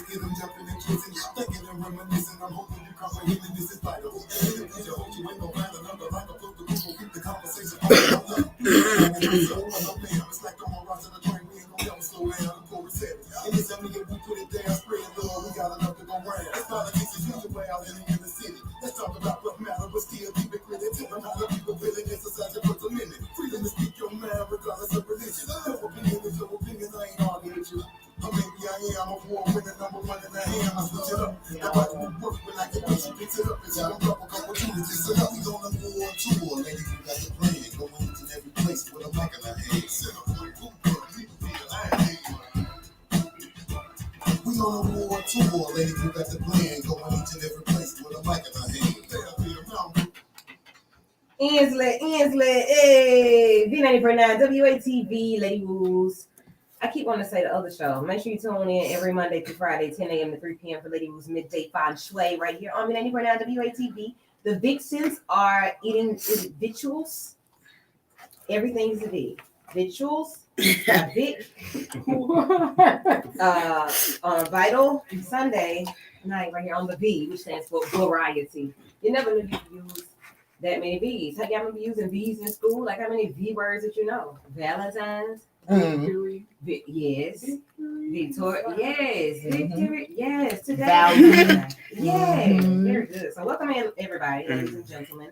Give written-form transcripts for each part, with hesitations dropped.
get them jumping and kissing, thinking and reminiscing. I'm hoping you comprehend this is vital. Please, I hope you ain't no matter number like a book. The people keep the conversation going. It's like I'm on rise of the train. We ain't gonna ever slow down. The chorus heavy. And it's only if we put it down, spread love. We got enough to go round. It's politics as usual out in the city. Let's talk about what matter, but still keep it clear. Tell them how the people feeling. Exercise your first amendment. Freedom to speak your mind regardless of religion. Your opinion is your opinion. I ain't arguing with you. Or maybe I am a war winner, number one in the hand. I switch it up. That body will work when I get what you picks it up. It's a couple opportunities. So now we on a war tour. Ladies, we got the plan. Going into every place with a mic in our hand. Set up for a group of people be alive. We on a war tour. Ladies, we got the plan. Going into every place with a mic in our hand. Inslet, hey, V90.9, WATV, Lady Woos. I keep wanting to say the other show. Make sure you tune in every Monday through Friday, 10 a.m. to 3 p.m. for Lady Woos Midday Feng Shui right here on V90.9 WATV. The Vixens are eating victuals. Everything's a V. Victuals. Vic. On Vital Sunday night right here on the V, which stands for variety. You never knew you could use that many V's. Have y'all been using V's in school? Like how many V words that you know? Valentine's. Victory. Yes. Victoria. Yes. Victory. Yes. Today. Yes. Very good. So welcome in everybody, ladies and gentlemen.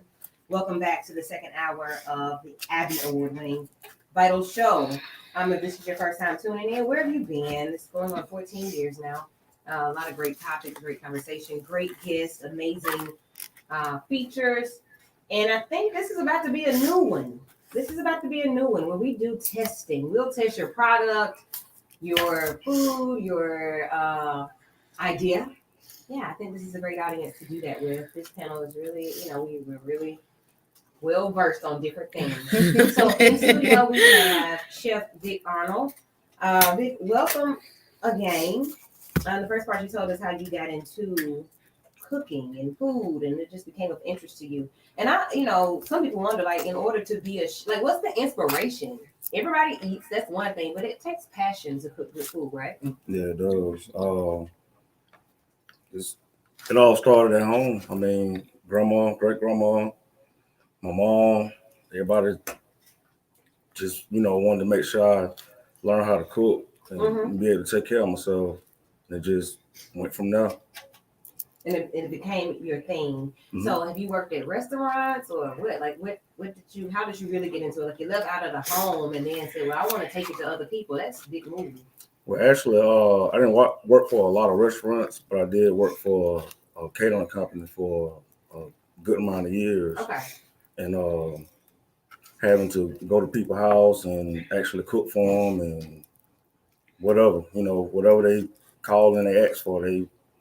Welcome back to the second hour of the Abby Award-winning Vital Show. If this is your first time tuning in, where have you been? It's going on 14 years now. A lot of great topics, great conversation, great guests, amazing features. And I think this is about to be a new one. When we do testing, we'll test your product, your food, your idea. Yeah, I think this is a great audience to do that with. This panel is really, we're really well versed on different things. So in studio we have Chef Vic Arnold. Vic, welcome again. The first part you told us how you got into cooking and food, and it just became of interest to you. And some people wonder, like, in order to be what's the inspiration? Everybody eats, that's one thing, but it takes passion to cook good food, right? Yeah, it does. It all started at home. I mean, grandma, great grandma, my mom, everybody just wanted to make sure I learned how to cook and be able to take care of myself. And it just went from there. And it became your thing. So have you worked at restaurants or what? Like how did you really get into it? Like you left out of the home and then said, well, I want to take it to other people. That's a big move. Well, actually, I didn't work for a lot of restaurants, but I did work for a catering company for a good amount of years. Okay. And having to go to people's house and actually cook for them and whatever they call and they ask for,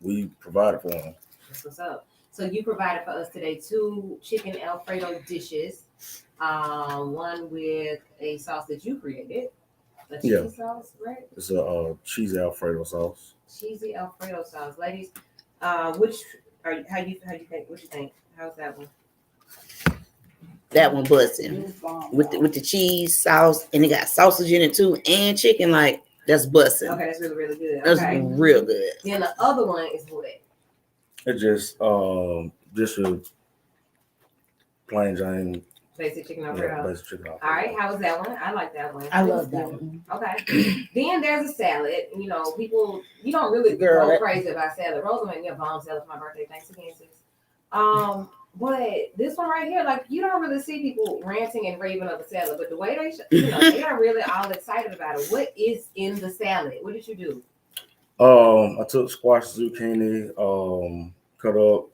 we provided for them. That's what's up. So you provided for us today 2 chicken Alfredo dishes. One with a sauce that you created. A cheesy sauce, right? It's a cheesy Alfredo sauce. Cheesy Alfredo sauce, ladies. How you think? What you think? How's that one? That one busting with the cheese sauce, and it got sausage in it too, and chicken. Like that's busting. Okay, that's really really good. That's real good. Then the other one is what? It's just a plain Jane. Basic chicken Alfredo. Yeah, basic chicken Alfredo. All right, how was that one? I like that one. I love that one. Okay. Then there's a salad. People, you don't really go crazy about salad. Rosa made me a bomb salad for my birthday. Thanks again, sis. But this one right here, like you don't really see people ranting and raving of the salad, but the way they are really all excited about it. What is in the salad? What did you do? I took squash, zucchini, cut up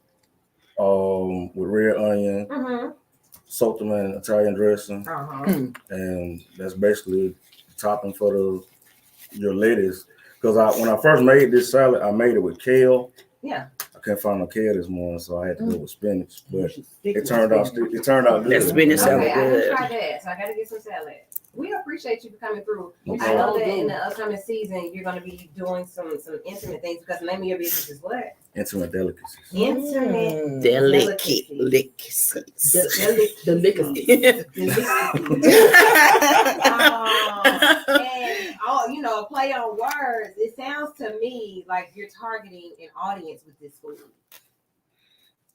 with red onion, soaked them in Italian dressing, and that's basically the topping for your lettuce. Because when I first made this salad, I made it with kale. Yeah. I couldn't find no kale this morning, so I had to go with spinach. But it turned out good. That spinach salad good. I try that, so I got to get some salad. We appreciate you for coming through. I know that in the upcoming season, you're going to be doing some intimate things because the name of your business is what? Intimate delicacies. Intimate delicacies. And play on words. It's it sounds to me like you're targeting an audience with this food.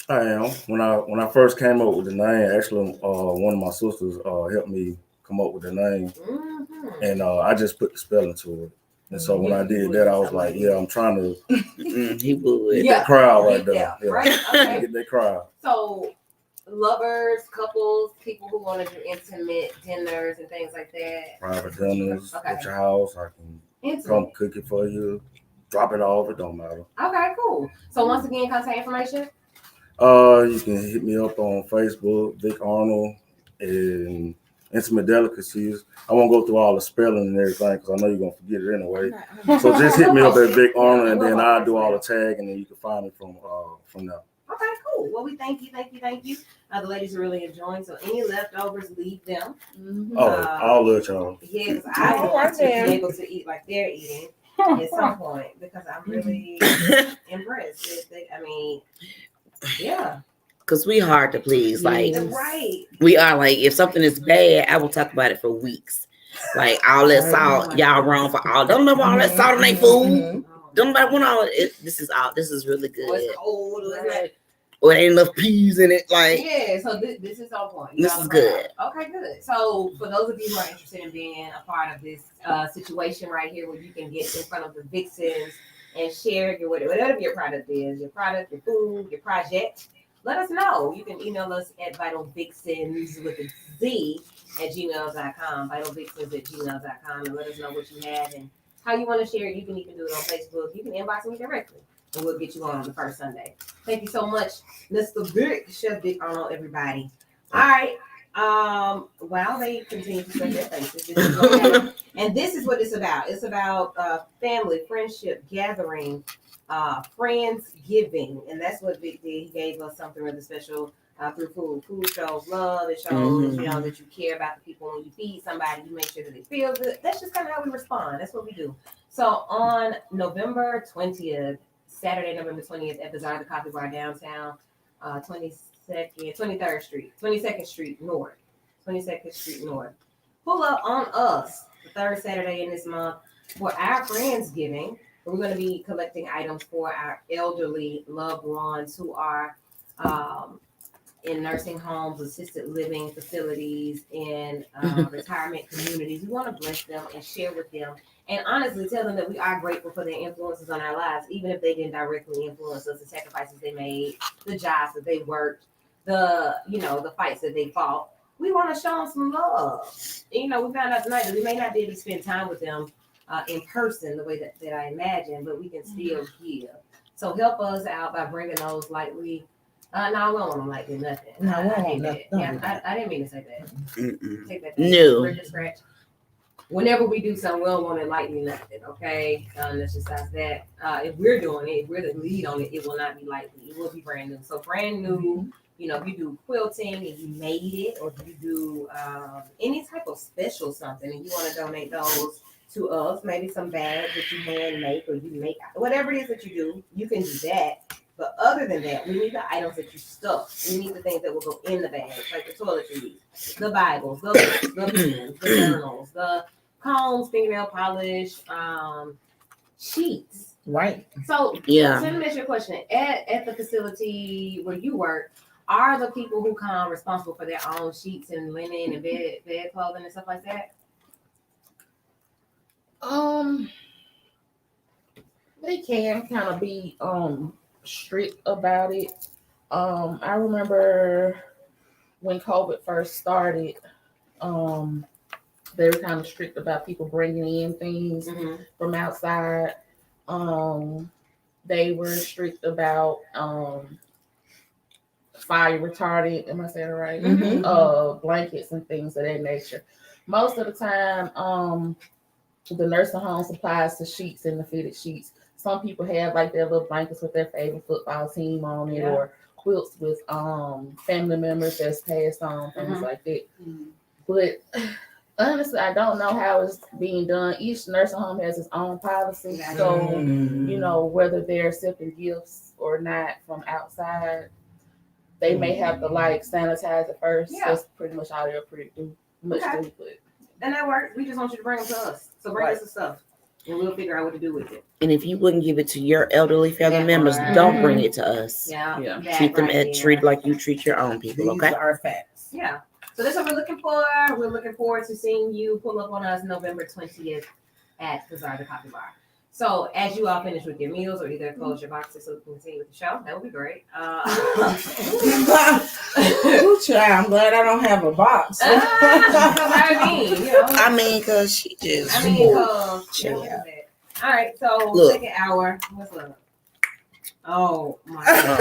I am. When I first came up with the name, actually, one of my sisters helped me come up with the name, and I just put the spelling to it. And so when I did that, I was like, yeah, I'm trying to He would. get that crowd right there. Yeah, Yeah. right. Okay. Get that crowd. So, lovers, couples, people who want to do intimate dinners and things like that. Private dinners Okay. at your house. I can come cook it for you, drop it off. It don't matter. Okay, cool. So once again, contact information. You can hit me up on Facebook, Vic Arnold, and Intimate Delicacies. I won't go through all the spelling and everything because I know you're gonna forget it anyway. So just hit me up at Vic Arnold, and then I'll do all the tag, and then you can find me from there. Okay, cool. Well, we thank you. The ladies are really enjoying. So any leftovers, leave them. I'll let y'all. Yeah, because I want to be able to eat like they're eating at some point because I'm really impressed. I mean, yeah. Because we hard to please. Like, right. We are like, if something is bad, I will talk about it for weeks. Like, all that salt, y'all wrong for all. Don't know all that salt in their food. Don't nobody want all it. This is really good. It's cold. Or ain't enough peas in it. Like, yeah, so this is on point. This is good. Okay, good. So for those of you who are interested in being a part of this situation right here, where you can get in front of the vixens and share your whatever your product is, your food, your project, let us know. You can email us at vitalvixens with a Z at gmail.com, vitalvixens@gmail.com, and let us know what you have and how you want to share it. You can even do it on Facebook. You can inbox me directly, and we'll get you on the first Sunday. Thank you so much, Mr. Vic, Chef Vic Arnold, everybody. All right. While they continue to spread their faces, and this is what it's about. It's about family, friendship, gathering, friends giving, and that's what Vic did. He gave us something really special through food. Food shows love. It shows that you care about the people. When you feed somebody, you make sure that they feel good. That's just kind of how we respond. That's what we do. So on November 20th, Saturday, November 20th, at Bazaar, the Coffee Bar downtown, 22nd Street North. Pull up on us the third Saturday in this month for our Friendsgiving. We're going to be collecting items for our elderly loved ones who are in nursing homes, assisted living facilities, and retirement communities. We want to bless them and share with them, and honestly tell them that we are grateful for their influences on our lives, even if they didn't directly influence us, the sacrifices they made, the jobs that they worked, the fights that they fought. We want to show them some love. We found out tonight that we may not be able to spend time with them in person the way that I imagine, but we can still give. So help us out by bringing those lightly. No, we don't want them lightly, nothing. No, I didn't mean to say that. Take that back. No. Scratch. Whenever we do something, we don't want it lightly, nothing. Okay, let's just ask that. If we're doing it, if we're the lead on it, it will not be lightly. It will be brand new. So brand new. If you do quilting and you made it, or if you do any type of special something and you want to donate those to us, maybe some bags that you hand make or you make, whatever it is that you do, you can do that. But other than that, we need the items that you stuff. We need the things that will go in the bags, like the toiletries, the Bibles, the books, the pens, the journals, the combs, fingernail polish, sheets. Right. So let me ask you a question. At the facility where you work, are the people who come responsible for their own sheets and linen and bed clothing and stuff like that? They can kind of be strict about it. I remember when COVID first started, they were kind of strict about people bringing in things from outside. They were strict about fire retardant, am I saying it right? Blankets and things of that nature. Most of the time, the nursing home supplies the sheets and the fitted sheets. Some people have like their little blankets with their favorite football team on it, or quilts with family members that's passed on, things like that. But honestly, I don't know how it's being done. Each nursing home has its own policy. So, whether they're accepting gifts or not from outside, they may have to sanitize it first. That's pretty much all they're pretty do. And that works. We just want you to bring them to us. So bring us the stuff. and we'll figure out what to do with it. And if you wouldn't give it to your elderly family members, don't bring it to us. Yeah. Treat them treat like you treat your own people. These Okay. are facts. Yeah. So that's what we're looking for. We're looking forward to seeing you pull up on us November 20th at Bazaar the Coffee Bar. So as you all finish with your meals or either close your boxes so we can continue with the show, that would be great. Ooh, child, I'm glad I don't have a box. I mean, cause she just. all right. So Look. second hour. What's up? Oh my God.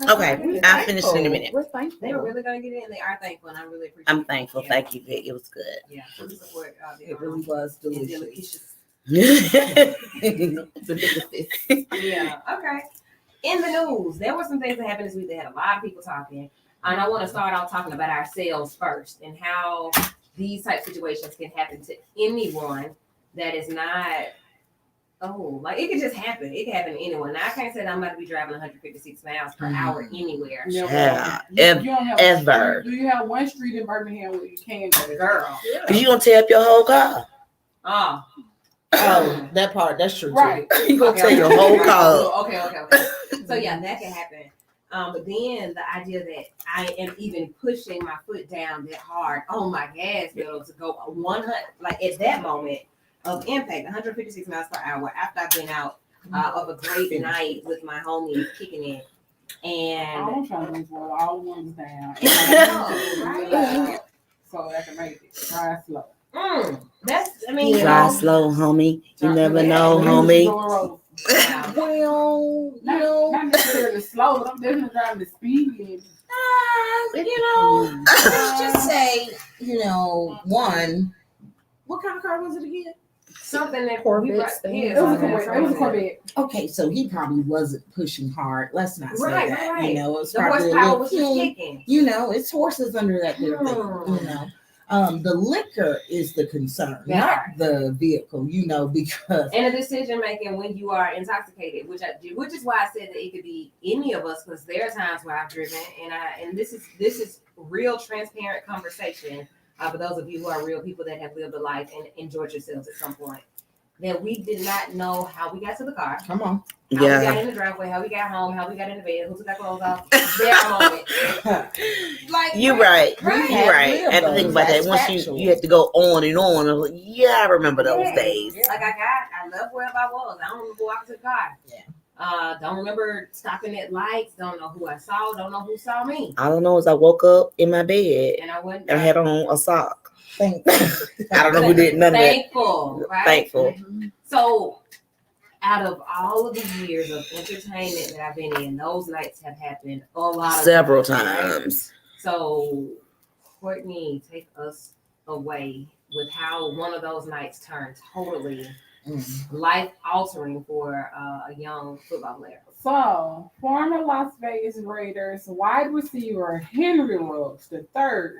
Okay, I'll finish in a minute. We're thankful. They were really gonna get in. They are thankful, and I really appreciate. I'm thankful. Yeah. Thank you, Vic. It was good. Yeah, support. It really was delicious. Yeah. Okay. In the news, there were some things that happened this week that had a lot of people talking, and I want to start out talking about ourselves first and how these type situations can happen to anyone that is not. Oh, like it could just happen. It can happen to anyone. Now, I can't say that I'm about to be driving 156 miles per hour anywhere. Yeah, You don't have ever. Do you have one street in Birmingham where you can go? Girl. Cause you gonna tear up your whole car. Oh, That part, that's true. Right. You gonna tear your whole car up. Okay. So yeah, that can happen. But then the idea that I am even pushing my foot down that hard on my gas pedal to go 100, like at that moment of impact, 156 miles per hour after I've been out of a great night with my homies kicking it. And I'm trying to move all the ones down. right? So I can make it. Try slow. That's, I mean, Drive slow, homie. You never know, homie. Well, Not necessarily slow, but I'm definitely driving the speed limit. let's just say, one, what kind of car was it again? something that Corvette we It was a Corvette. It was a Corvette. Okay, so he probably wasn't pushing hard. Let's not say Right, that. right. It's The probably a horsepower little was just kicking. it's horses under that there thing, The liquor is the concern, not the vehicle, because And the decision making when you are intoxicated, which is why I said that it could be any of us, because there are times where I've driven, and this is real transparent conversation for those of you who are real people that have lived a life and enjoyed yourselves at some point. That we did not know how we got to the car. come on. How we got in the driveway, how we got home, how we got in the bed, who took our clothes off. There are moments. You right. You had right. real I had to think about that. those. Once That's you have to go on and on. I was like, yeah, I remember those days. Like I love wherever I was. I don't remember walking to the car. Yeah. Don't remember stopping at lights. Don't know who I saw. Don't know who saw me. All I know is I woke up in my bed. And I wasn't. I had on a sock. Thankful. I don't know who did none of that. Thankful, right? Thankful. Mm-hmm. So, out of all of the years of entertainment that I've been in, those nights have happened a lot of Several times. times. So, Courtney, take us away with how one of those nights turned totally life altering for a young football player. So, former Las Vegas Raiders wide receiver Henry Ruggs III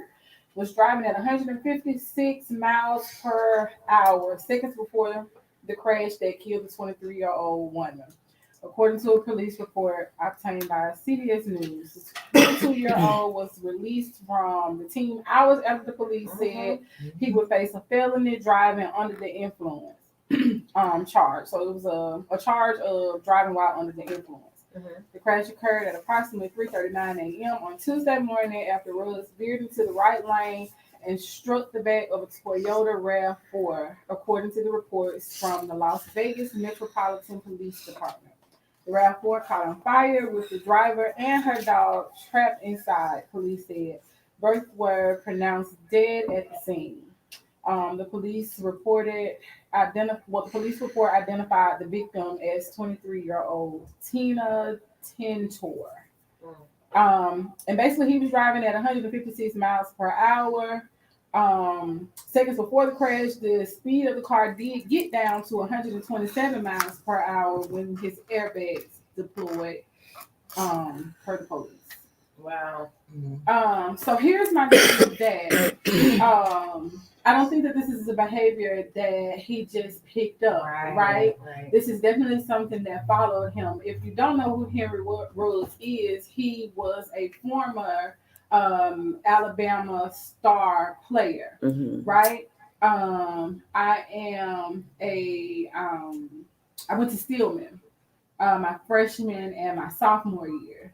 was driving at 156 miles per hour seconds before the crash that killed the 23-year-old woman. According to a police report obtained by CBS News, the 22-year-old was released from the team hours after the police said he would face a felony driving under the influence charge. So it was a charge of driving while under the influence. The crash occurred at approximately 3:39 a.m. on Tuesday morning after Ruggs veered into the right lane and struck the back of a Toyota RAV4, according to the reports from the Las Vegas Metropolitan Police Department. The RAV4 caught on fire with the driver and her dog trapped inside, police said. Both were pronounced dead at the scene. The police report identified the victim as 23-year-old Tina Tintor. And basically he was driving at 156 miles per hour. Seconds before the crash, the speed of the car did get down to 127 miles per hour when his airbags deployed, per the police. Wow. So here's my thing with that. I don't think that this is a behavior that he just picked up, right? This is definitely something that followed him. If you don't know who Henry Ruggs is, he was a former Alabama star player, Mhm. right? I am I went to Stillman my freshman and my sophomore year.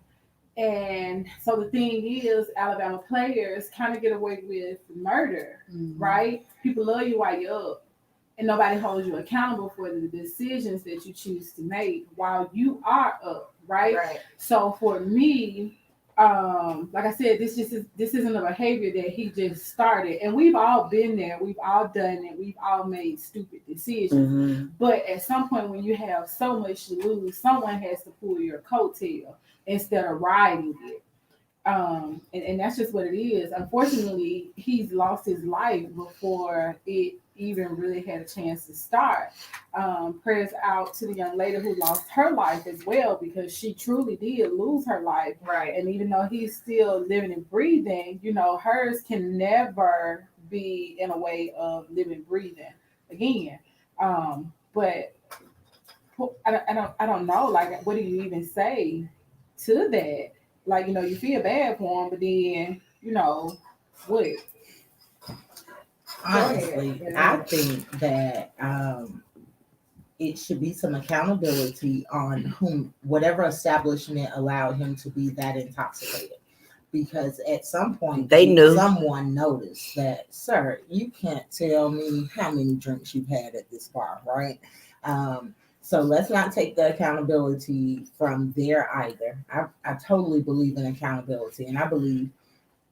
And so the thing is, Alabama players kind of get away with murder, right? People love you while you're up, and nobody holds you accountable for the decisions that you choose to make while you are up, right? Right. So for me, like I said, this isn't a behavior that he just started, and we've all been there, we've all done it, we've all made stupid decisions. Mhm. But at some point, when you have so much to lose, someone has to pull your coattail instead of riding it. And that's just what it is. Unfortunately, he's lost his life before it even really had a chance to start. Prayers out to the young lady who lost her life as well, because she truly did lose her life. Right. And even though he's still living and breathing, hers can never be in a way of living, breathing again. But I don't know. Like, what do you even say to that? Like, you feel bad for him, but then, what? Honestly, I think that it should be some accountability on whatever establishment allowed him to be that intoxicated. Because at some point, They knew. someone noticed that, sir, you can't tell me how many drinks you've had at this bar, right? So let's not take the accountability from there either. I totally believe in accountability, and I believe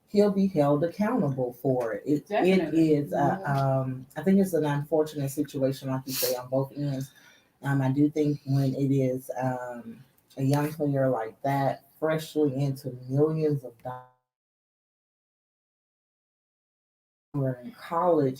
he'll be held accountable for it. It Definitely. is, I think it's an unfortunate situation, like you say, on both ends. I do think when it is a young player like that, freshly into millions of dollars in college,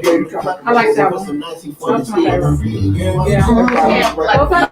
I like that one. That's my favorite. Yeah.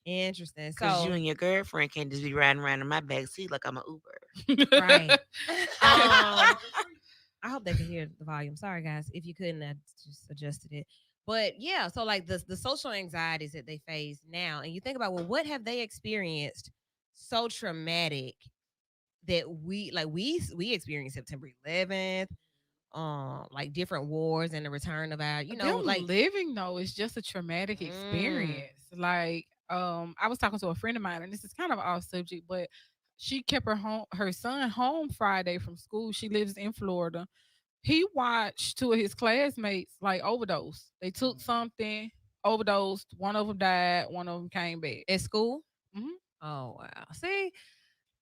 Interesting. Because So you and your girlfriend can't just be riding around in my back seat like I'm an Uber. right. I hope they can hear the volume. Sorry, guys. If you couldn't, I just adjusted it. But yeah, so like the social anxieties that they face now, and you think about, well, what have they experienced so traumatic that we experienced September 11th, like different wars and the return of our, Them like living though is just a traumatic experience. Like, I was talking to a friend of mine, and this is kind of off subject, but she kept her son home Friday from school. She lives in Florida. He watched two of his classmates like overdose. They took something, overdosed. One of them died. One of them came back. at school. Mhm. Oh wow. See,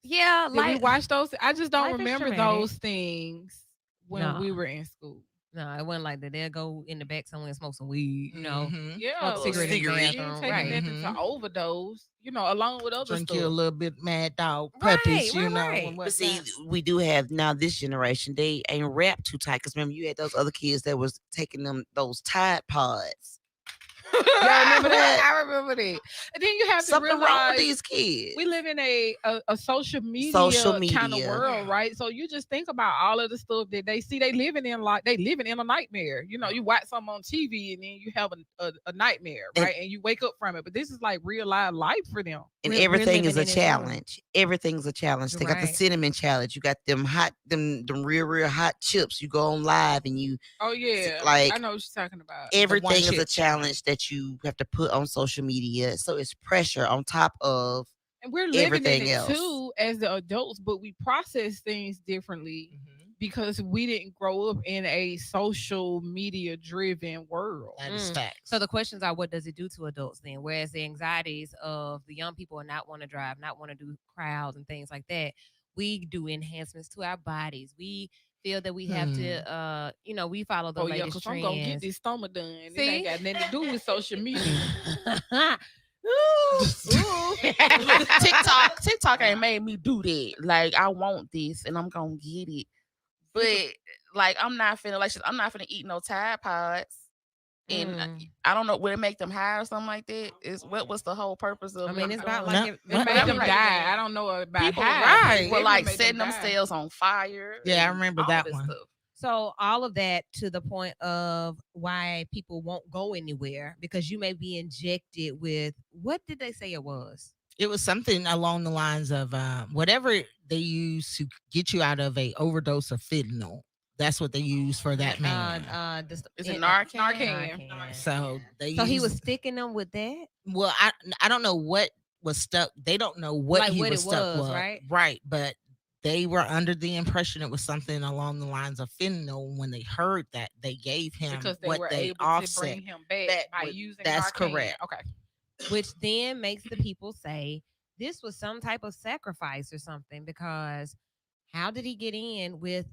yeah, Did we watch those? I just don't life is remember traumatic. those things when we No. were in school. No, it wasn't like that. They'll go in the back somewhere and smoke some weed, Mhm. Yeah, Smoke a cigarette in the you ain't bathroom, taking right. nothing to overdose, along with other Drink stuff. you a little bit mad dog Right, puppies, right, you know. right. And But see, whatnot. we do have now this generation, they ain't wrapped too tight. Because remember, you had those other kids that was taking them those Tide Pods. Y'all remember that? I remember that. And then you have Something to wrong with realize these kids. we live in a social media, kind of media. world, right? So you just think about all of the stuff that they see. They living in a nightmare. You watch something on TV and then you have a nightmare, right? And you wake up from it. But this is like real life for them. And We're everything is living a in it now. challenge. Everything's a challenge. They got the Right. cinnamon challenge. You got them real hot chips. You go on live and you Oh yeah, like I know what you're talking about. everything is a chip challenge that you have to put on social media. So it's pressure on top of And we're living everything in it else. too as the adults, but we process things differently because we didn't grow up in a social media driven world. That is facts. So the questions are, what does it do to adults then? Whereas the anxieties of the young people are not want to drive, not want to do crowds and things like that, we do enhancements to our bodies. We feel that we have to, we follow the Oh yeah, latest because I'm trends. gonna get this stomach done. It See? ain't got nothing to do with social media. TikTok ain't made me do that. Like I want this and I'm gonna get it. But like I'm not finna eat no Tide Pods. And I don't know, would it make them high or something like that? What was the whole purpose of I mean, them it's not doing like it? It made them Right. die. I don't know about People high. were like Made setting them die. themselves on fire. Yeah, I and remember all that this one. stuff. So all of that to the point of why people won't go anywhere, because you may be injected with, what did they say it was? It was something along the lines of whatever they use to get you out of a overdose of fentanyl. That's what they use for that man. Is it Narcan? Narcan. So he was sticking them with that. Well, I don't know what was stuck. They don't know what Like he what was it stuck was, with, right? Right, but they were under the impression it was something along the lines of fentanyl. When they heard that, they gave him Because they what were they able offset. to bring him back by using That's Narcan. correct. Okay. Which then makes the people say this was some type of sacrifice or something, because how did he get in with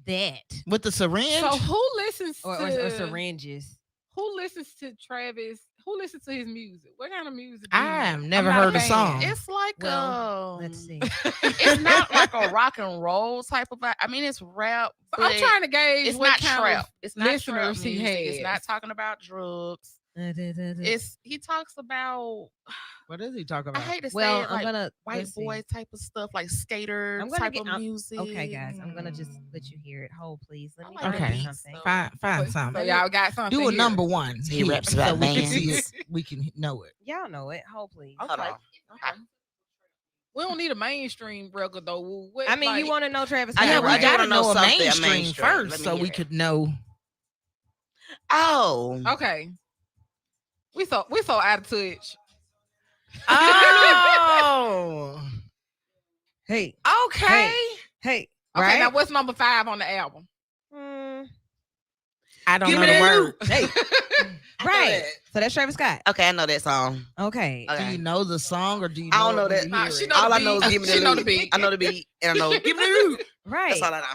that? With the syringe? So who listens or to syringes? Who listens to Travis? Who listens to his music? What kind of music? I have never heard a song. It's like let's see. It's not like a rock and roll type of. I mean, it's rap. But I'm trying to gauge it's what not kind trap. of It's not trap listeners he music. It's has. not talking about drugs. He talks about. What does he talk I about? hate to say Well, it, I'm like gonna white let's see. boy type of stuff, like skater type of music. Okay, guys, I'm gonna just let you hear it. Hold, please. Let me I like find Okay, something. find something. So y'all got something. Do a here. number one. He here, raps about so we can bands. see it. We can know it. Y'all know it. Hold, please. Hold on. Okay. We don't need a mainstream record though. What, I mean, like, you want to know Travis I Scott, know, we I right? do gotta wanna know know a something mainstream mainstream. first, Let me so hear we it. could know. Oh. Okay. We so out of touch. Oh, Hey, okay. hey. Okay, Right? now what's number 5 on the album? I don't Give know me the that word. Hey. Right. So that's Travis Scott. Okay, I know that song. Okay. Do you know the song or do you? I don't know it when that. you Nah, hear she it? know All the I know is beat. give me the She know the loot. beat. I know the beat, and I know give me the loot. Right. That's all I know.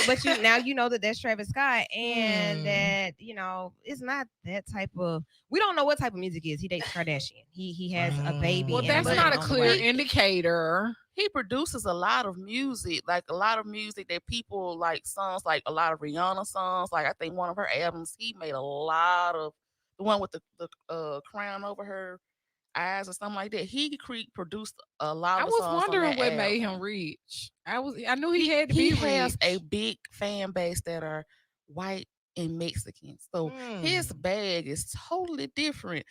But you now you know that that's Travis Scott, and that it's not that type of. We don't know what type of music is. He dates Kardashian. He has a baby. Well, and that's baby not a on the clear way. indicator. He produces a lot of music, like a lot of music that people like, songs like a lot of Rihanna songs. Like I think one of her albums, he made a lot of the one with the crown over her Eyes or something like that. He produced a lot I of the was songs on wondering that what made album. him rich. I knew he had to He be has a rich. big fan base that are white and Mexican. So his bag is totally different.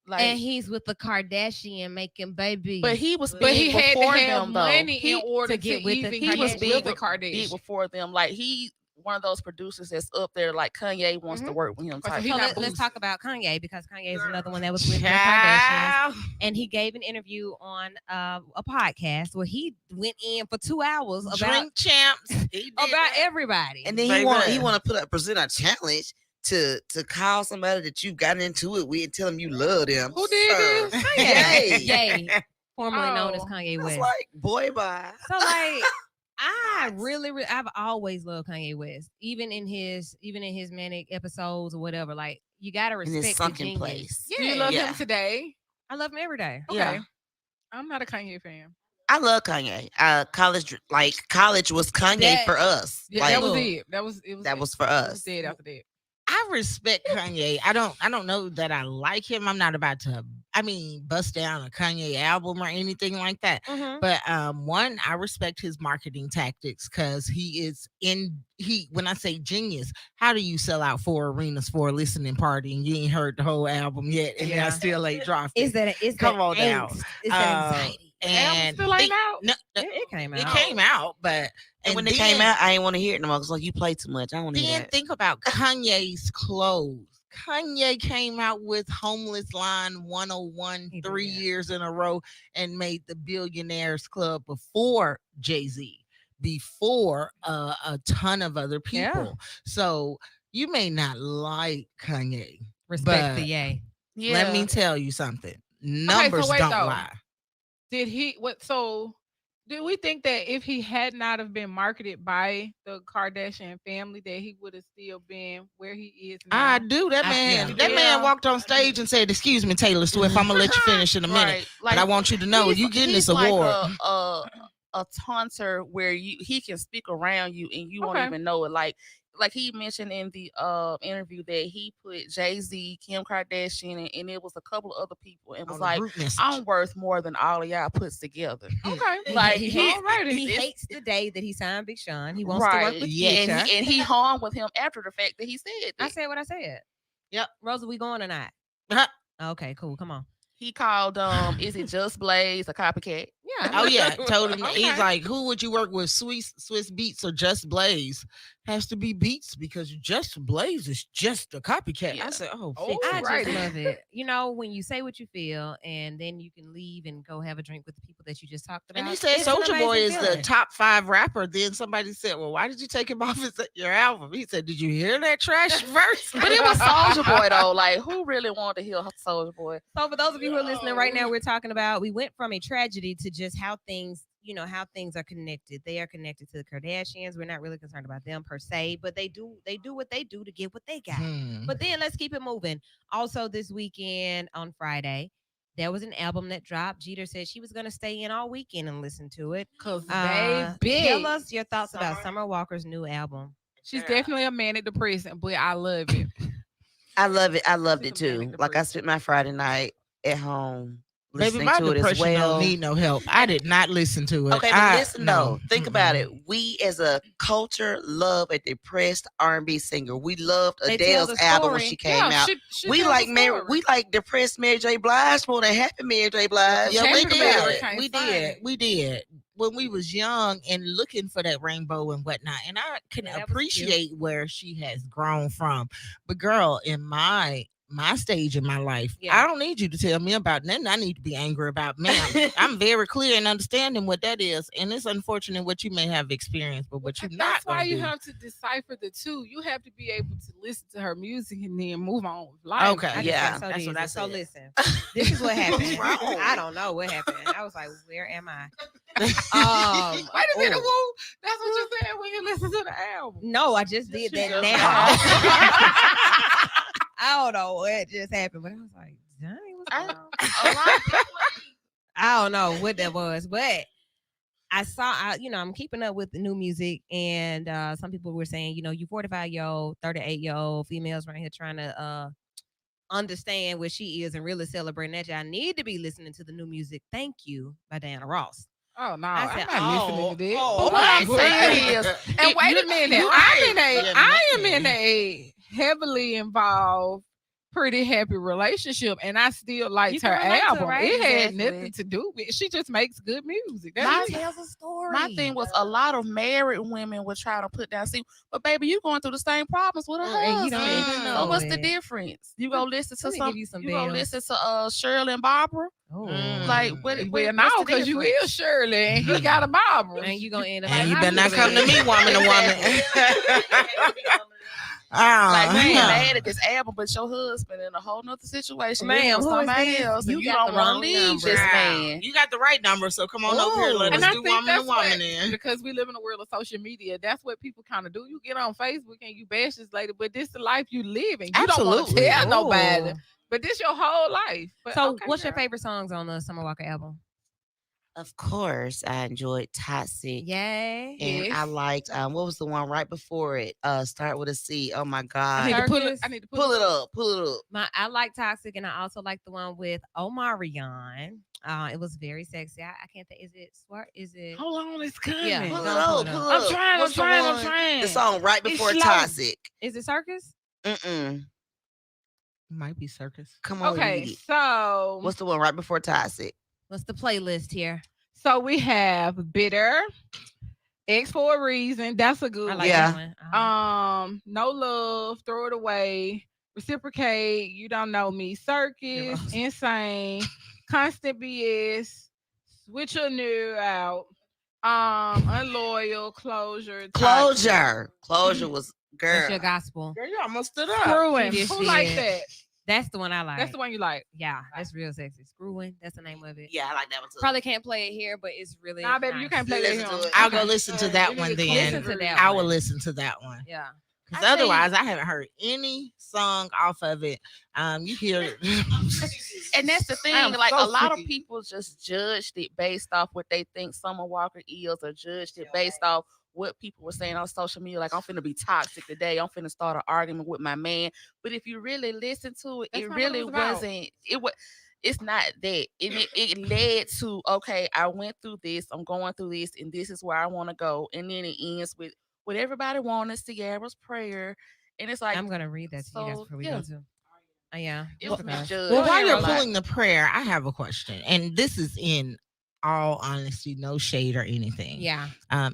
Like, And he's with the Kardashian making babies. but he was But he big had to before have them though. money in order to to get with the even He was get big, with the big Kardashians. before them. Like he one of those producers that's up there. Like Kanye wants to work with him. So Type. he So not let's boost. talk about Kanye, because Kanye is another one that was with the Kardashians, and he gave an interview on a podcast where he went in for 2 hours about Drink champs. everybody. And then he want to present a challenge to call somebody that you've gotten into it with and tell them you love them. Who did this? Yay. Yay, formerly known as Oh. Kanye It's West. like, boy, bye. So like, I've always loved Kanye West, even in his manic episodes or whatever. Like, you gotta In respect his the sunken genius. place. Do you love Yeah. him today? I love him every day. Okay. Yeah. I'm not a Kanye fan. I love Kanye. College was Kanye That- for us. Yeah, Like, that was look, it. That was it. that was for It was us. dead after that. I respect Kanye. I don't know that I like him. I'm not about to bust down a Kanye album or anything like that. Mhm. But one, I respect his marketing tactics because when I say genius, how do you sell out 4 arenas for a listening party and you ain't heard the whole album yet and I still ain't dropped it? Come on now. It's that anxiety. The album still ain't out. No, It came out. it came out, but And when it came out, I didn't want to hear it no more. It's like, you play too much. I don't want to hear then that. think about Kanye's clothes. Kanye came out with Homeless Line 101 He did, 3 yeah. years in a row and made the Billionaires Club before Jay-Z, before a ton of other people. So you may not like Kanye. Respect the but yay. Yeah. Let me tell you something. Numbers wait, don't though. lie. Did he what so do we think that if he had not have been marketed by the Kardashian family that he would have still been where he is now? I do. That man walked on stage and said, "Excuse me, Taylor Swift, I'm gonna let you finish in a minute, Right. Like, but I want you to know you getting this he's like award." a taunter where he can speak around you and you won't Okay. even know it. Like he mentioned in the interview that he put Jay-Z, Kim Kardashian, and it was a couple of other people, and was On the like, group message. I'm worth more than all of y'all put together. Okay. Like, he Alrighty. hates the day that he signed Big Sean. He wants to work with and, Future. he hung with him after the fact that he said I that. said what I said. Yep. Rosa, we going or not? Uh-huh. Okay, cool. Come on. He called is it Just Blaze a copycat? Yeah. Oh yeah, told him. Okay. He's like, "Who would you work with, Swiss Beats or Just Blaze?" Has to be Beats because Just Blaze is just a copycat. Yeah. I said, "Oh, Oh, fix it." I right. just love it. You know, when you say what you feel and then you can leave and go have a drink with the people that you just talked about. And he said it's an Soulja Boy is amazing the feeling. top 5 rapper. Then somebody said, "Well, why did you take him off your album?" He said, "Did you hear that trash verse?" But it was Soulja Boy though. Like, who really wanted to hear Soulja Boy? So for those of you who are listening right now, we're talking about, we went from a tragedy to just how things are connected. They are connected to the Kardashians. We're not really concerned about them per se, but they do what they do to get what they got. But then let's keep it moving. Also this weekend on Friday, there was an album that dropped. Jeter said she was going to stay in all weekend and listen to it. Cause they big. Tell us your thoughts about Summer Walker's new album. She's definitely a manic depressant, but I love it. I love it. I loved it She's a manic too. Like, I depressant. spent my Friday night at home Baby, listening my to it as depression well. don't need no help. I did not listen to it. Okay, but listen though. Think about it. We as a culture love a depressed R&B singer. We loved They tell Adele's the album when story. she came out. She We tells like the story. we like depressed Mary J. Blige more than happy Mary J. Blige. Yeah, we Think about it. did. We did. We did. When we was young and looking for that rainbow and whatnot. And I can Yeah, that was cute. appreciate where she has grown from. But girl, in my stage in my life, Yeah. I don't need you to tell me about nothing I need to be angry about. Ma'am, I'm very clear in understanding what that is. And it's unfortunate what you may have experienced, but what you're not That's why gonna you do. have to decipher the two. You have to be able to listen to her music and then move on with life. Okay. I just Yeah, got so that's what I dizzy. So said. listen, this is what happened. What's wrong? I don't know what happened. I was like, where am I? Wait a minute, oh. woo. That's what you said when you listen to the album. No, I just did that just- now. I don't know what just happened, but I was like, dang, what's going on? A lot of people I don't know what that was, but I saw, I'm keeping up with the new music, and some people were saying, you 45-year-old, 38-year-old females right here trying to understand where she is and really celebrating that, y'all need to be listening to the new music "Thank You" by Diana Ross. Oh no, I I'm said, not listening to that. oh, But what I'm okay. saying is, and wait You- a minute, you I right. am in a heavily involved, pretty happy relationship, and I still liked You her can relate to it, album. right? It had Exactly. nothing to do with. She just makes good music. My- That's She it. tells a story. My thing was a lot of married women would try to put down. See, but baby, you going through the same problems with a and you don't husband. even So know what's the it. difference? You go listen to Let me some. give you some You go bells. listen to Shirley and Barbara. Oh. Like what? Well, no, what's the because you difference? is Shirley, and he got a Barbara. And you gonna end up And like you better not come to Bobby. me, woman to woman. Like you ain't Uh-huh. mad at this album, but your husband in a whole nother situation. Ma'am, Ma'am, who is somebody this? else, You and you got don't the want to wrong leave number. this Child, man. you got the right number, so come on over here. Let And us I do think woman to that's what, woman then. because we live in a world of social media, that's what people kind of do. You get on Facebook and you bash this lady, but this the life you live in. You don't want to Absolutely. tell nobody, Oh. but this your whole life. But So, okay, what's your girl. favorite songs on the Summer Walker album? Of course, I enjoyed Toxic. Yay. And I Yes. liked what was the one right before it? Start with a C. Oh my I need God. to pull it. Circus? I need to Pull it up. Pull it up. I like Toxic, and I also like the one with Omarion. It was very sexy. I can't think. Is it Swart? Is it? Hold on, it's coming. Yeah. Pull it Don't up. pull it Pull up. it I'm up. trying. What's the I'm one? trying. The song right It's before slow. Toxic. Is it Circus? Might be Circus. Come on, Okay, read it. so What's the one right before Toxic? What's the playlist here? so we have Bitter, X for a Reason. That's a good I one. like Yeah. that one. No Love, Throw It Away, Reciprocate, You Don't Know Me, Circus, Gross. Insane, Constant BS, Switch Your New Out, Unloyal, Closure, Closure. Closure was That's your girl. gospel. Girl, you almost stood up. Screwing. She just Who like did. that? That's the one I like. That's the one you like. Yeah, that's real sexy. Screwing. That's the name of it. Yeah, I like that one too. Probably can't play it here, but it's really. Nah, baby, you nice. can't play Listen that to here. it. I'll go listen to that You one need to then. Listen to that I one. will listen to that one. Yeah. Because I say- otherwise, I haven't heard any song off of it. You hear And that's the thing. am Like so a lot of sick of you. people just judged it based off what they think Summer Walker is, or judged it based off what people were saying on social media. Like I'm finna be toxic today. I'm finna start an argument with my man. But if you really listen to it, That's it not what it really was about. wasn't. It was. It's not that. It led to, okay, I went through this. I'm going through this, and this is where I want to go. And then it ends with what everybody wanted, Sierra's prayer. And it's like I'm gonna read that to you guys so, before we yeah. go to. Yeah. it was Okay. misjudged. Well, while a you're lot. pulling the prayer, I have a question. And this is in all honesty, no shade or anything. Yeah.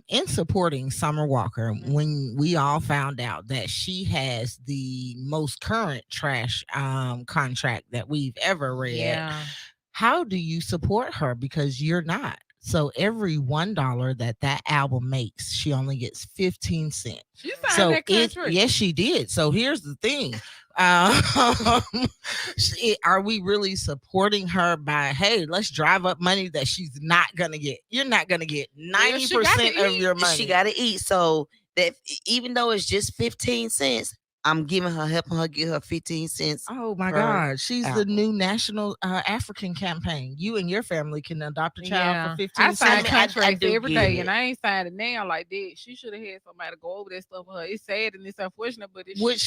In supporting Summer Walker, when we all found out that she has the most current trash contract that we've ever read, Yeah. how do you support her? Because you're not. So every $1 that album makes, she only gets 15 cents. She signed So that contract. yes, she did. So here's the thing. Are we really supporting her by, hey, let's drive up money that she's not gonna get? You're not gonna get Well, she got 90% to of your money. She got to eat. So that even though it's just 15 cents, I'm giving her, helping her get her 15 cents. Oh my per God, she's the album. new national African campaign. You and your family can adopt a child Yeah. for 15 I signed cents. contracts do every get day, it. and I ain't signed it now like that. She should have had somebody go over that stuff for her. It's sad and it's unfortunate, but it's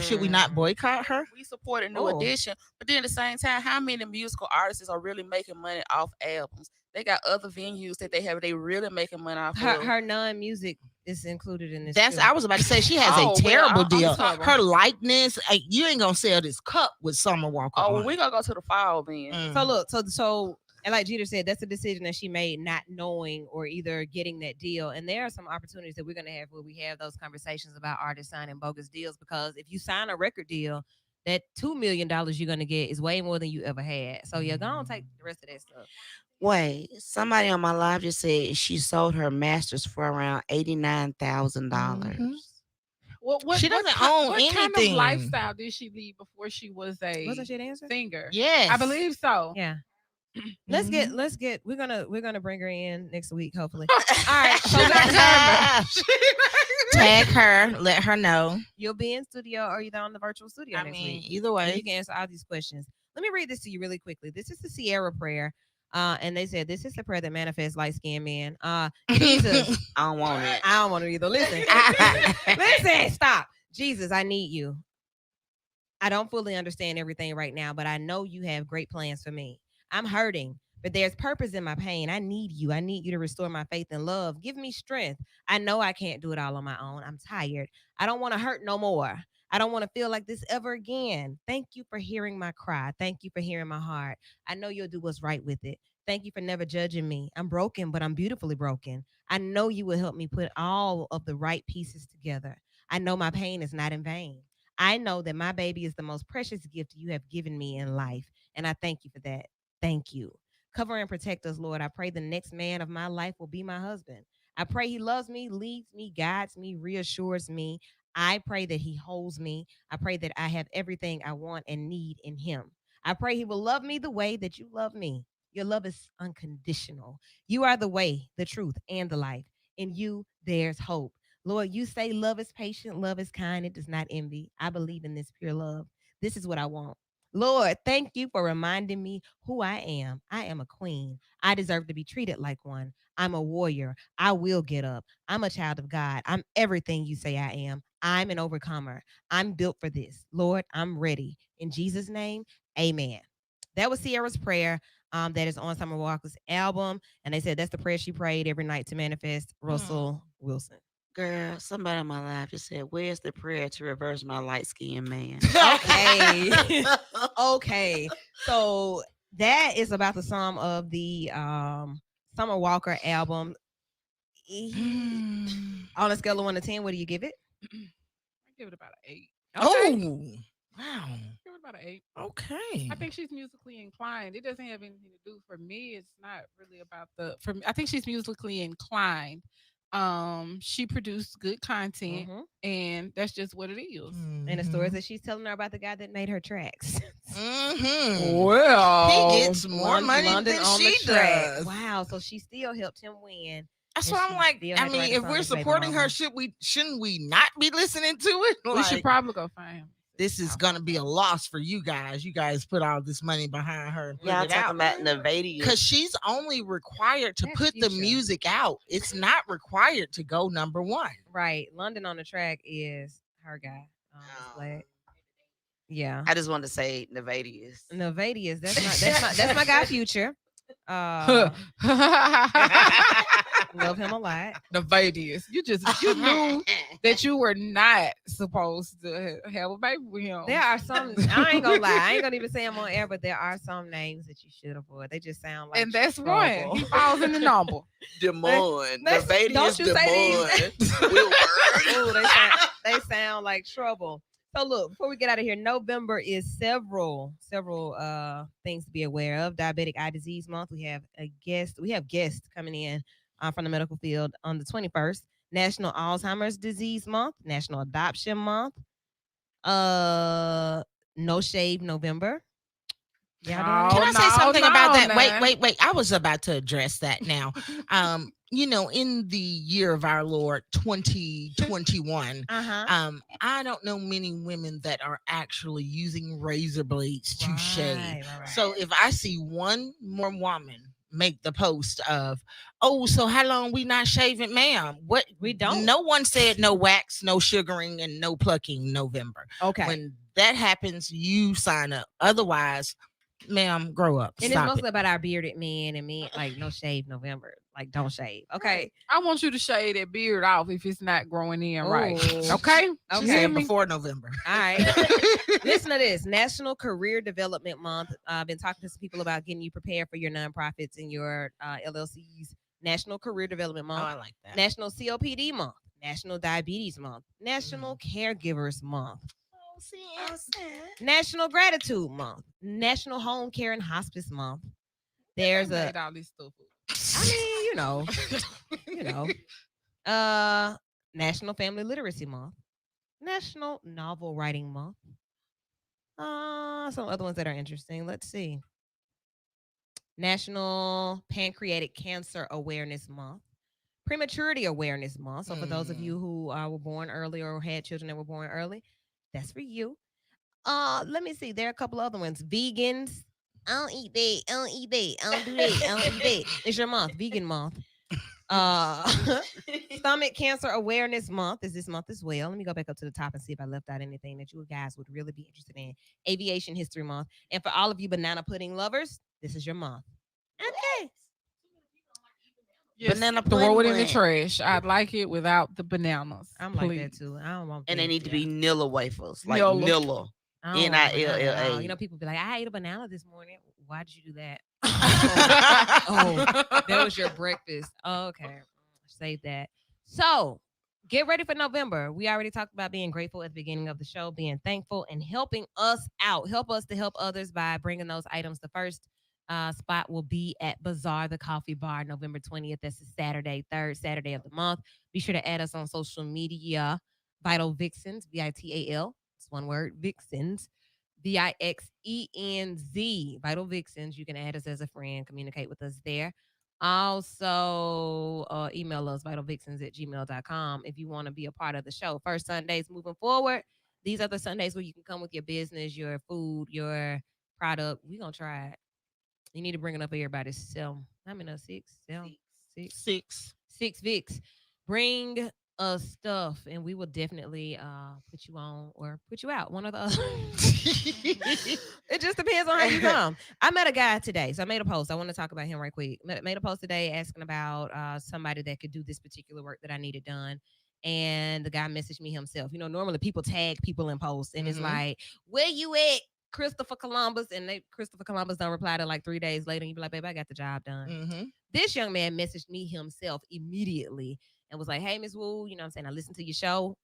Should we not boycott her? We supported New Oh. Edition, but then at the same time, how many musical artists are really making money off albums? They got other venues that they really making money off of. Her non-music is included in this. That's too. I was about to say she has Oh, a terrible I'm deal. sorry. Her likeness, you ain't gonna sell this cup with Summer Walker. Oh, well, on we it. gonna go to the fall then. So look, so and like Jeter said, that's a decision that she made, not knowing or either getting that deal. And there are some opportunities that we're gonna have where we have those conversations about artists signing bogus deals, because if you sign a record deal, that $2 million you're gonna get is way more than you ever had. So you're gonna take the rest of that stuff. Wait, somebody on my live just said she sold her masters for around $89,000. Mhm. what She doesn't ki- own what kind of anything. lifestyle did she lead before she was a Wasn't she the answer? singer? Yes, I believe so. Yeah. Let's get we're gonna bring her in next week, hopefully. All right, so Tag her, let her know. You'll be in studio or either on the virtual studio I next mean, week. either And way. you can answer all these questions. Let me read this to you really quickly. This is the Sierra prayer. And they said this is the prayer that manifests light skinned men. Jesus, I don't want it. I don't want to either. Listen, listen, stop. Jesus, I need you. I don't fully understand everything right now, but I know you have great plans for me. I'm hurting, but there's purpose in my pain. I need you. I need you to restore my faith and love. Give me strength. I know I can't do it all on my own. I'm tired. I don't want to hurt no more. I don't want to feel like this ever again. Thank you for hearing my cry. Thank you for hearing my heart. I know you'll do what's right with it. Thank you for never judging me. I'm broken, but I'm beautifully broken. I know you will help me put all of the right pieces together. I know my pain is not in vain. I know that my baby is the most precious gift you have given me in life. And I thank you for that. Thank you. Cover and protect us, Lord. I pray the next man of my life will be my husband. I pray he loves me, leads me, guides me, reassures me. I pray that he holds me. I pray that I have everything I want and need in him. I pray he will love me the way that you love me. Your love is unconditional. You are the way, the truth, and the life. In you, there's hope. Lord, you say love is patient, love is kind, it does not envy. I believe in this pure love. This is what I want. Lord, thank you for reminding me who I am. I am a queen. I deserve to be treated like one. I'm a warrior. I will get up. I'm a child of God. I'm everything you say I am. I'm an overcomer. I'm built for this. Lord, I'm ready. In Jesus' name, amen. That was Sierra's prayer. That is on Summer Walker's album. And they said that's the prayer she prayed every night to manifest. Russell Wilson. Girl, somebody in my life just said, "Where's the prayer to reverse my light skinned man?" Okay. Okay. So that is about the sum of the Summer Walker album. On a scale of 1 to 10, what do you give it? I give it about an 8. Okay. Oh, wow. Give it about an 8. Okay. I think she's musically inclined. It doesn't have anything to do for me. It's not really about the for me. I think she's musically inclined. She produced good content, and that's just what it is. And the stories that she's telling her about the guy that made her tracks. Well, he gets more money London than on she the track. does. Wow, so she still helped him win. That's why I'm like, I mean, if we're supporting her, shouldn't we not be listening to it? We should probably go find him. This is gonna be a loss for you guys. You guys put all this money behind her and put Y'all it talking out. about Nevada. Because she's only required to put the music out. It's not required to go number 1. Right. London on the track is her guy. Yeah. I just wanted to say Nevadius. Nevadius. That's my guy Future. Love him a lot. Nevadius. You knew that you were not supposed to have a baby with him. There are some, I ain't gonna lie, I ain't gonna even say them on air, but there are some names that you should avoid. They just sound like, and that's trouble. one. He falls in the number. Des Moines. Nevadius, don't you Des say Moines. Ooh, they sound like trouble. So look, before we get out of here, November is several things to be aware of. Diabetic Eye Disease Month. We have guests coming in from the medical field on the 21st. National Alzheimer's Disease Month. National Adoption Month. No Shave November. Can I say something about that? Wait. I was about to address that now. In the year of our Lord 2021, I don't know many women that are actually using razor blades to shave. Right. So if I see one more woman make the post of, "Oh, so how long we not shaving, ma'am?" What we don't. No one said no wax, no sugaring, and no plucking November. Okay. When that happens, you sign up. Otherwise, ma'am, grow up. And it's mostly about our bearded men and men, like no shave November. Like don't shave. Okay. I want you to shave that beard off if it's not growing in right. Okay. She said before November. All right. Listen to this. National Career Development Month. I've been talking to some people about getting you prepared for your nonprofits and your LLCs. National Career Development Month. Oh, I like that. National COPD Month. National Diabetes Month. National Caregivers Month. National Gratitude Month. National Home Care and Hospice Month. There's all this stuff. I mean, National Family Literacy Month. National Novel Writing Month. Some other ones that are interesting. Let's see. National Pancreatic Cancer Awareness Month. Prematurity Awareness Month. So for those of you who were born early or had children that were born early, that's for you. Let me see. There are a couple other ones. Vegans. I don't eat that. I don't eat that. I don't do that. I don't eat that. It's your month. Vegan month. Stomach Cancer Awareness Month is this month as well. Let me go back up to the top and see if I left out anything that you guys would really be interested in. Aviation History Month. And for all of you banana pudding lovers, this is your month. Okay. Yes, Banana throw it in the month. trash. I'd like it without the bananas. I'm please. like that too. I don't want And they this, need to yeah. be Nilla wafers. Like Nilla. Nilla. I don't want banana at all. Nilla. You know, people be like, I ate a banana this morning. Why did you do that? Oh, that was your breakfast. Oh, okay. Save that. So get ready for November. We already talked about being grateful at the beginning of the show, being thankful and helping us out. Help us to help others by bringing those items. The first spot will be at Bazaar, the coffee bar, November 20th. That's a Saturday, third Saturday of the month. Be sure to add us on social media. Vital Vixens, VITAL. It's one word, Vixens. VIXENZ, Vital Vixens. You can add us as a friend, communicate with us there. Also, email us, vitalvixens@gmail.com, if you want to be a part of the show. First Sundays moving forward. These are the Sundays where you can come with your business, your food, your product. We're going to try it. You need to bring it up for everybody. So, how many? Six. Six Vicks. Bring us stuff, and we will definitely put you on or put you out. One or the other. It just depends on how you come. I met a guy today, so I made a post. I want to talk about him right quick. Made a post today asking about somebody that could do this particular work that I needed done. And the guy messaged me himself. You know, normally people tag people in posts, and it's like, where you at, Christopher Columbus? And Christopher Columbus don't reply to like 3 days later. And you be like, babe, I got the job done. This young man messaged me himself immediately and was like, hey, Miss Wu, you know what I'm saying? I listened to your show.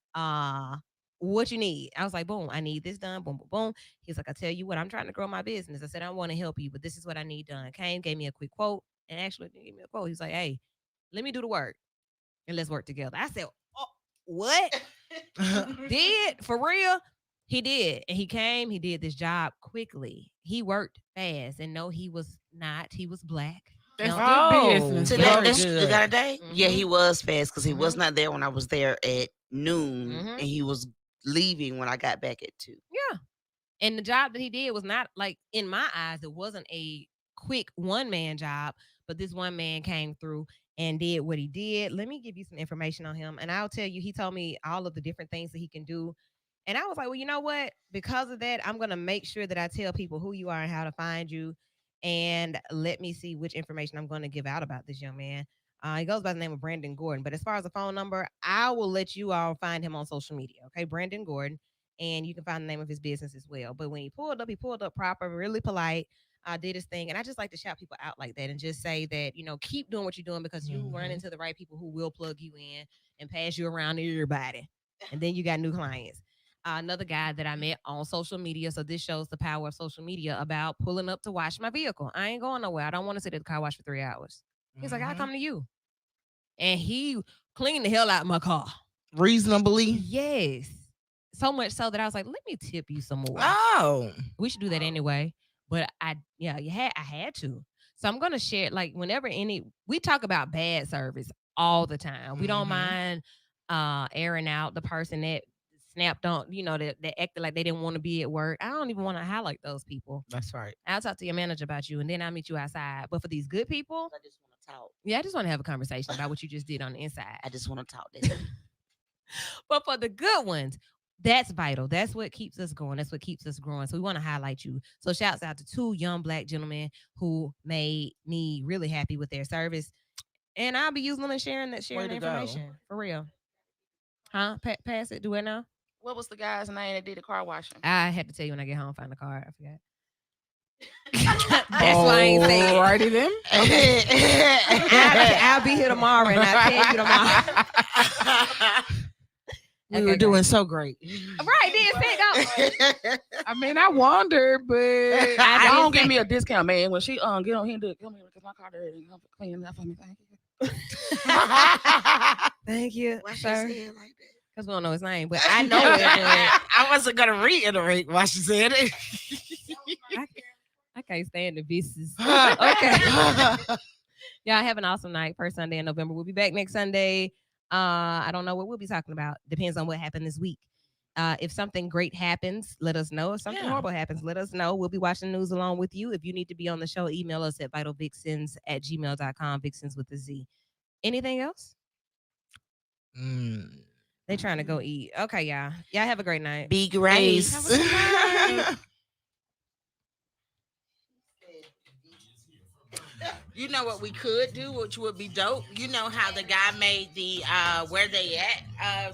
What you need? I was like, boom, I need this done. Boom, boom, boom. He's like, I tell you what, I'm trying to grow my business. I said, I want to help you, but this is what I need done. Came, gave me a quick quote, and actually gave me a quote. He was like, hey, let me do the work and let's work together. I said, oh, what? Did? For real? He did. And he came, he did this job quickly. He worked fast. And no, he was not. He was black. That's good business. Today, the other day, yeah, he was fast because he was not there when I was there at noon, and he was leaving when I got back at 2. Yeah. And the job that he did was not, like, in my eyes, it wasn't a quick one-man job, but this one man came through and did what he did. Let me give you some information on him. And I'll tell you, he told me all of the different things that he can do. And I was like, well, you know what? Because of that, I'm going to make sure that I tell people who you are and how to find you. And let me see which information I'm going to give out about this young man. He goes by the name of Brandon Gordon. But as far as the phone number, I will let you all find him on social media. Okay, Brandon Gordon. And you can find the name of his business as well. But when he pulled up proper, really polite, did his thing. And I just like to shout people out like that and just say that, you know, keep doing what you're doing because you run into the right people who will plug you in and pass you around to everybody. And then you got new clients. Another guy that I met on social media. So this shows the power of social media about pulling up to wash my vehicle. I ain't going nowhere. I don't want to sit at the car wash for 3 hours. He's like, I'll come to you. And he cleaned the hell out of my car. Reasonably? Yes. So much so that I was like, let me tip you some more. Oh. We should do that anyway. But I had to. So I'm going to share, like, whenever we talk about bad service all the time. We don't mind airing out the person that snapped on, you know, that acted like they didn't want to be at work. I don't even want to highlight those people. That's right. I'll talk to your manager about you and then I'll meet you outside. But for these good people, I just want to talk. Yeah, I just want to have a conversation about what you just did on the inside. I just want to talk. But for the good ones, that's vital. That's what keeps us going. That's what keeps us growing. So we want to highlight you. So shouts out to 2 young black gentlemen who made me really happy with their service. And I'll be using them and sharing the information. Go. For real. Huh? Pass it. Do it now? What was the guy's name that did the car washing? I had to tell you when I get home, find the car. I forgot. That's why I ain't saying. Alrighty then. I'll be here tomorrow and I'll tell you tomorrow. We were doing so great. Right, then I mean, I wonder, but I don't give me a discount, man. When she get on here and do it, come here because my car dirty. Clean that for me. Thank you. Thank you, Why she sir. say it like that? Because we don't know his name, but I know it. I wasn't gonna reiterate why she said it. I can't stand the business. Okay. Y'all have an awesome night. First Sunday in November. We'll be back next Sunday. I don't know what we'll be talking about. Depends on what happened this week. If something great happens, let us know. If something horrible happens, let us know. We'll be watching the news along with you. If you need to be on the show, email us at vitalvixens@gmail.com. Vixens with a Z. Anything else? They trying to go eat. Okay, y'all. Y'all have a great night. Be grace. Have a good night. You know what we could do, which would be dope. You know how the guy made the where they at